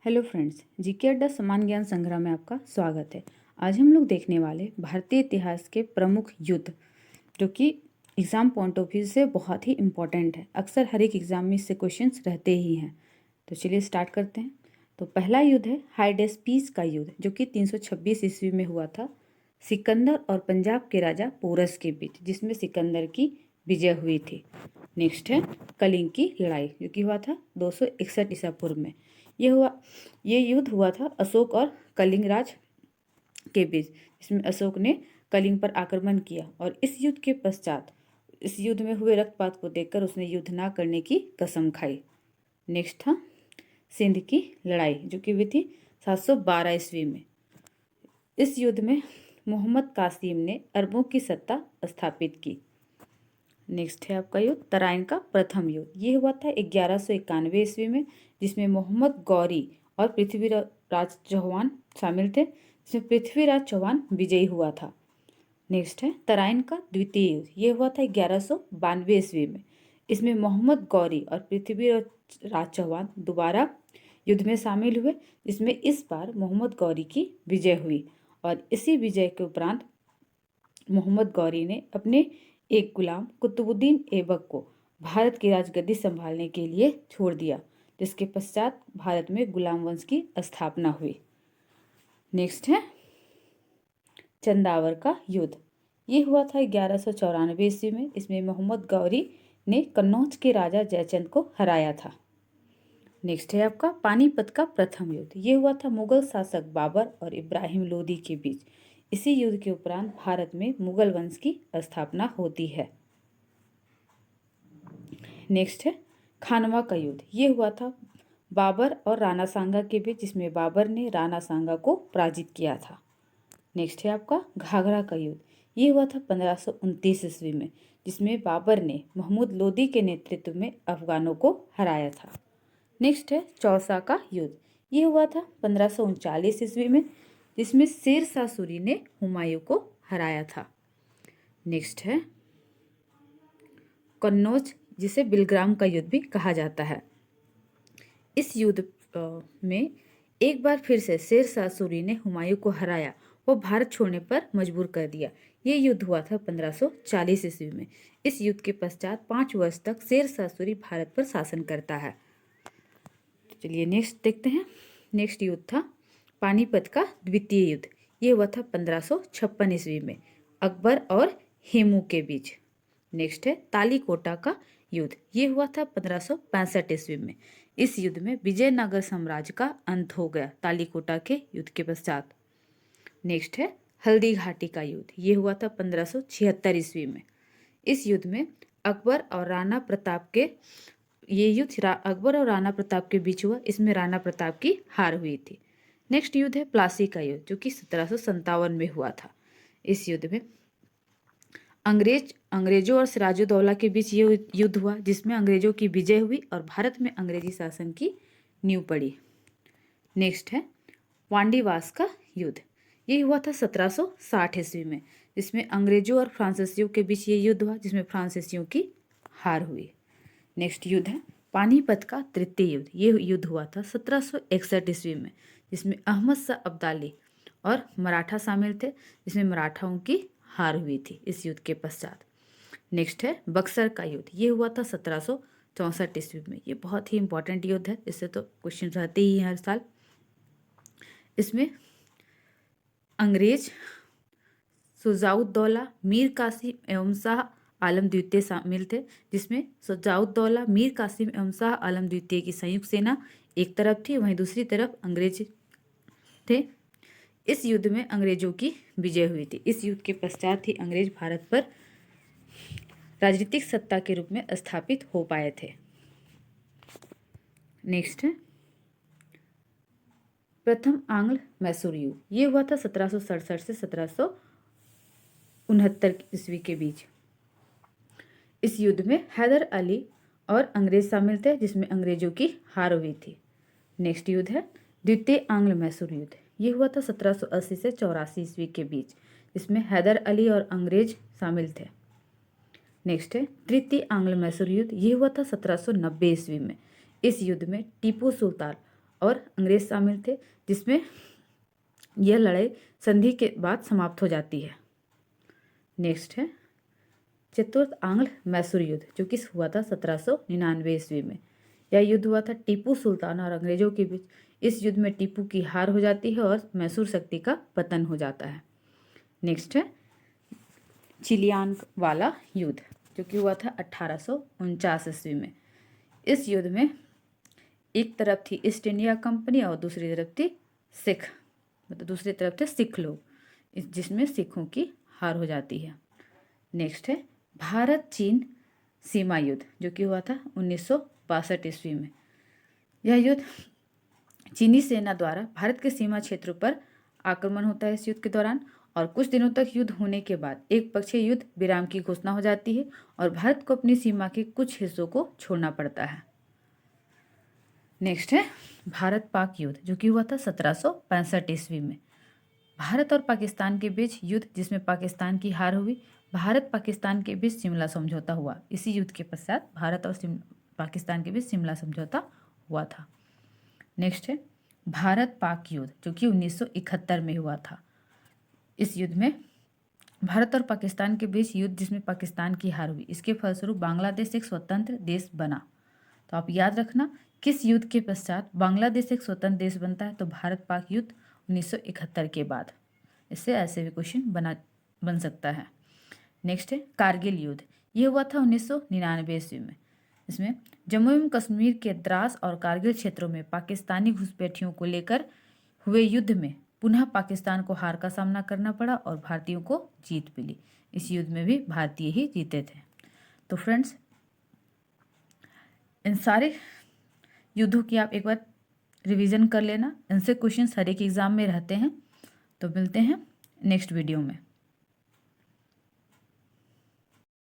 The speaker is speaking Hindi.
हेलो फ्रेंड्स, जीके अड्डा समान ज्ञान संग्रह में आपका स्वागत है। आज हम लोग देखने वाले भारतीय इतिहास के प्रमुख युद्ध, जो कि एग्ज़ाम पॉइंट ऑफ व्यू से बहुत ही इम्पोर्टेंट है। अक्सर हर एक एग्ज़ाम में इससे क्वेश्चंस रहते ही हैं। तो चलिए स्टार्ट करते हैं। तो पहला युद्ध है हाइडेस्पीस का युद्ध, जो कि 326 ईस्वी में हुआ था सिकंदर और पंजाब के राजा पोरस के बीच, जिसमें सिकंदर की विजय हुई थी। नेक्स्ट है कलिंग की लड़ाई, जो कि हुआ था 261 ईसा पूर्व में। ये युद्ध हुआ था अशोक और कलिंग राज के बीच, जिसमें अशोक ने कलिंग पर आक्रमण किया और इस युद्ध के पश्चात इस युद्ध में हुए रक्तपात को देखकर उसने युद्ध ना करने की कसम खाई। नेक्स्ट था सिंध की लड़ाई, जो कि हुई थी 712 ईस्वी में। इस युद्ध में मोहम्मद कासिम ने अरबों की सत्ता स्थापित की। नेक्स्ट है आपका युद्ध तराइन का प्रथम युद्ध। ये हुआ था 1191 ईस्वी में, जिसमें मोहम्मद गौरी और पृथ्वीराज चौहान शामिल थे, जिसमें पृथ्वीराज चौहान विजयी हुआ था। नेक्स्ट है तराइन का द्वितीय युद्ध। ये हुआ था 1192 ईस्वी में। इसमें मोहम्मद गौरी और पृथ्वीराज चौहान दोबारा युद्ध में शामिल हुए, जिसमें इस बार मोहम्मद गौरी की विजय हुई और इसी विजय के उपरांत मोहम्मद गौरी ने अपने एक गुलाम कुतुबुद्दीन ऐबक को भारत की राजगद्दी संभालने के लिए छोड़ दिया, जिसके पश्चात भारत में गुलाम वंश की स्थापना हुई। नेक्स्ट है चंदावर का युद्ध। ये हुआ था 1194 ईस्वी में। इसमें मोहम्मद गौरी ने कन्नौज के राजा जयचंद को हराया था। नेक्स्ट है आपका पानीपत का प्रथम युद्ध। ये हुआ था मुगल शासक बाबर और इब्राहिम लोदी के बीच। इसी युद्ध के उपरांत भारत में मुगल वंश की स्थापना होती है। नेक्स्ट है खानवा का युद्ध। ये हुआ था बाबर और राणा सांगा के बीच, जिसमें बाबर ने राणा सांगा को पराजित किया था। नेक्स्ट है आपका घाघरा का युद्ध। ये हुआ था 1529 ईस्वी में, जिसमें बाबर ने महमूद लोदी के नेतृत्व में अफगानों को हराया था। नेक्स्ट है चौसा का युद्ध। ये हुआ था 1539 ईस्वी में, जिसमें शेर शाह सूरी ने हुमायूं को हराया था। नेक्स्ट है कन्नौज, जिसे बिलग्राम का युद्ध भी कहा जाता है। इस युद्ध में एक बार फिर से शेर शाह सूरी ने हुमायूं को हराया और भारत छोड़ने पर मजबूर कर दिया। ये युद्ध हुआ था 1540 ईस्वी में। इस युद्ध के पश्चात 5 वर्ष तक शेर शाह सूरी भारत पर शासन करता है। चलिए नेक्स्ट देखते हैं। नेक्स्ट युद्ध था पानीपत का द्वितीय युद्ध। ये हुआ था 1556 ईस्वी में अकबर और हेमू के बीच। नेक्स्ट है तालीकोटा का युद्ध। ये हुआ था 1565 ईस्वी में। इस युद्ध में विजयनगर साम्राज्य का अंत हो गया तालीकोटा के युद्ध के पश्चात। नेक्स्ट है हल्दी घाटी का युद्ध। ये हुआ था 1576 ईस्वी में। इस युद्ध में अकबर और राणा प्रताप के अकबर और राणा प्रताप के बीच हुआ। इसमें राणा प्रताप की हार हुई थी। नेक्स्ट युद्ध है प्लासी का युद्ध, जो कि 1757 में हुआ था। इस युद्ध में अंग्रेजों और सिराजुद्दौला के बीच ये युद्ध हुआ, जिसमें अंग्रेजों की विजय हुई और भारत में अंग्रेजी शासन की नींव पड़ी। नेक्स्ट है वांडीवास का युद्ध। ये हुआ था 1760 ईस्वी में, जिसमें अंग्रेजों और फ्रांसीसियों के बीच ये युद्ध हुआ, जिसमें फ्रांसीसियों की हार हुई। नेक्स्ट युद्ध है पानीपत का तृतीय युद्ध। ये युद्ध हुआ था 1761 ईस्वी में, जिसमें अहमद शाह अब्दाली और मराठा शामिल थे, जिसमें मराठाओं की हार हुई थी इस युद्ध के पश्चात। नेक्स्ट है बक्सर का युद्ध। ये हुआ था 1764 ईस्वी में। ये बहुत ही इंपॉर्टेंट युद्ध है, इससे तो क्वेश्चन रहते ही हैं हर साल। इसमें अंग्रेज शुजाउद्दौला, मीर कासिम एवं शाह आलम द्वितीय शामिल थे, जिसमें शुजाउद्दौला, मीर कासिम एवं शाह आलम द्वितीय की संयुक्त सेना एक तरफ थी, वहीं दूसरी तरफ अंग्रेज थे। इस युद्ध में अंग्रेजों की विजय हुई थी। इस युद्ध के पश्चात ही अंग्रेज भारत पर राजनीतिक सत्ता के रूप में स्थापित हो पाए थे। नेक्स्ट है प्रथम आंग्ल मैसूर युद्ध। ये हुआ था 1767 से 1769 ईस्वी के बीच। इस युद्ध में हैदर अली और अंग्रेज शामिल थे, जिसमें अंग्रेजों की हार हुई थी। नेक्स्ट युद्ध है द्वितीय आंग्ल मैसूर युद्ध। ये हुआ था 1780 से 84 ईस्वी के बीच, जिसमें हैदर अली और अंग्रेज शामिल थे। नेक्स्ट है तृतीय आंग्ल मैसूर युद्ध। ये हुआ था 1790 ईस्वी में। इस युद्ध में टीपू सुल्तान और अंग्रेज शामिल थे, जिसमें यह लड़ाई संधि के बाद समाप्त हो जाती है। नेक्स्ट है चतुर्थ आंग्ल मैसूर युद्ध, जो कि हुआ था 1799 ईस्वी में। यह युद्ध हुआ था टीपू सुल्तान और अंग्रेजों के बीच। इस युद्ध में टीपू की हार हो जाती है और मैसूर शक्ति का पतन हो जाता है। नेक्स्ट है चिलियान वाला युद्ध, जो कि हुआ था 1849 ईस्वी में। इस युद्ध में एक तरफ थी ईस्ट इंडिया कंपनी और दूसरी तरफ थी सिख, मतलब दूसरी तरफ थे सिख लोग, जिसमें सिखों की हार हो जाती है। नेक्स्ट है भारत चीन सीमा युद्ध, जो कि हुआ था 1962 ईस्वी में। यह युद्ध चीनी सेना द्वारा भारत के सीमा क्षेत्रों पर आक्रमण होता है इस युद्ध के दौरान, और कुछ दिनों तक युद्ध होने के बाद एक पक्षीय युद्ध विराम की घोषणा हो जाती है और भारत को अपनी सीमा के कुछ हिस्सों को छोड़ना पड़ता है। नेक्स्ट है भारत पाक युद्ध, जो कि हुआ था 1765 ईस्वी में। भारत और पाकिस्तान के बीच युद्ध, जिसमें पाकिस्तान की हार हुई। भारत पाकिस्तान के बीच शिमला समझौता हुआ। इसी युद्ध के पश्चात भारत और पाकिस्तान के बीच शिमला समझौता हुआ था। नेक्स्ट है भारत पाक युद्ध, जो कि 1971 में हुआ था। इस युद्ध में भारत और पाकिस्तान के बीच युद्ध, जिसमें पाकिस्तान की हार हुई। इसके फलस्वरूप बांग्लादेश एक स्वतंत्र देश बना। तो आप याद रखना, किस युद्ध के पश्चात बांग्लादेश एक स्वतंत्र देश बनता है? तो भारत पाक युद्ध 1971 के बाद। इससे ऐसे भी क्वेश्चन बन सकता है। नेक्स्ट है कारगिल युद्ध, ये हुआ था 1999 ईस्वी में। इसमें जम्मू एवं कश्मीर के द्रास और कारगिल क्षेत्रों में पाकिस्तानी घुसपैठियों को लेकर हुए युद्ध में पुनः पाकिस्तान को हार का सामना करना पड़ा और भारतीयों को जीत मिली। इस युद्ध में भी भारतीय ही जीते थे। तो फ्रेंड्स, इन सारे युद्धों की आप एक बार रिवीजन कर लेना। इनसे क्वेश्चन हर एक एग्जाम में रहते हैं। तो मिलते हैं नेक्स्ट वीडियो में।